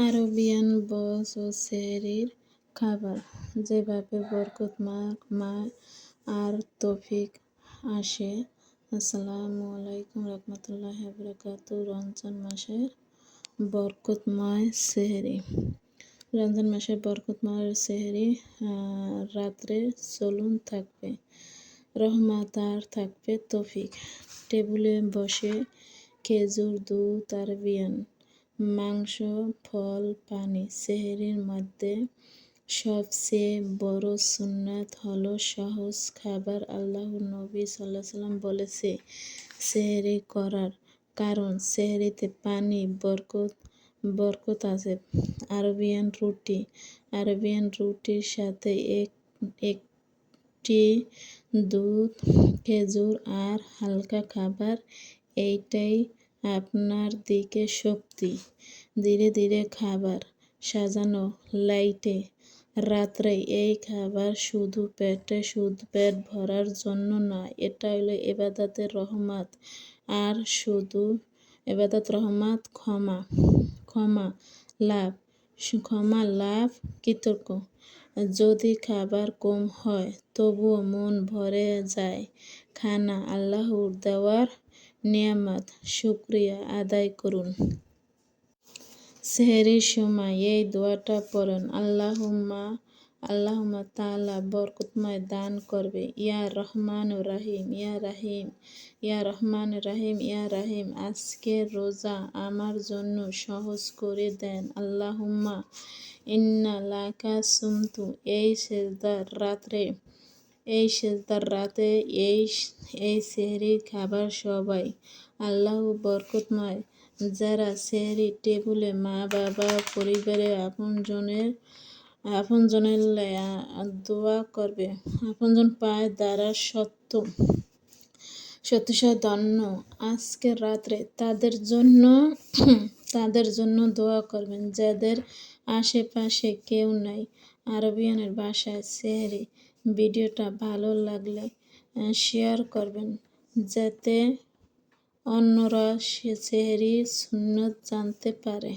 Arabian বস ও সেহরির খাবার যেভাবে মা আর তৌফিক আসে। আসসালামু আলাইকুম রহমতুল্লাহি বারাকাতুহু। রমজান মাসের বরকতময় সেহরি। রমজান মাসের বরকতময় সেহরি রাত্রে চলুন থাকবে রহমত আর থাকবে তৌফিক। টেবিলে বসে খেজুর, দুধ, আরবিয়ান মাংস, ফল, পানি। সেহরির মধ্যে সবচেয়ে বড় সুন্নাত হলো সহজ খাবার। আল্লাহর নবী সাল্লাল্লাহু আলাইহি ওয়াসাল্লাম বলেছে সেহরি করার কারণ সেহরিতে পানি বরকত আছে। আরবিয়ান রুটির সাথে একটি দুধ, খেজুর আর হালকা খাবার, এইটাই আপনার দিকে শক্তি। ধীরে ধীরে খাবার সাজানো লাইটে। রাত্রে এই খাবার শুধু পেট ভরার জন্য নয়, এটা হলো ইবাদতের রহমত। আর শুধু ইবাদত রহমত, ক্ষমা লাভ কৃতজ্ঞ। যদি খাবার কম হয় তবুও মন ভরে যায়। খানা আল্লাহর দেওয়ার নিয়ামত, শুকরিয়া আদায় করুন। সেহরির সময় এই দোয়াটা পড়ুন, আল্লাহুম্মা তাআলা বরকতময় দান করবে। ইয়া রহমানুর রহিম, ইয়া রহমানুর রহিম, ইয়া রহিম। আজকের রোজা আমার জন্য সহজ করে দেন। আল্লাহুম্মা ইন্না লাকা সুমতু। এই সেজদার রাতে এই সেহরির খাবার সবাই আল্লাহ বরকতময়। যারা সেহরির টেবিলে মা বাবা, পরিবারের আপনজনের দোয়া করবে, আপনজন পায় দ্বারা সত্য ধন্য। আজকের রাত্রে তাদের জন্য দোয়া করবেন যাদের আশেপাশে কেউ নাই। আরবিয়ানের ভাষায় সেহরি। ভিডিওটা ভালো লাগলে শেয়ার করবেন যাতে অন্যরা সেহরির সুন্নত জানতে পারে।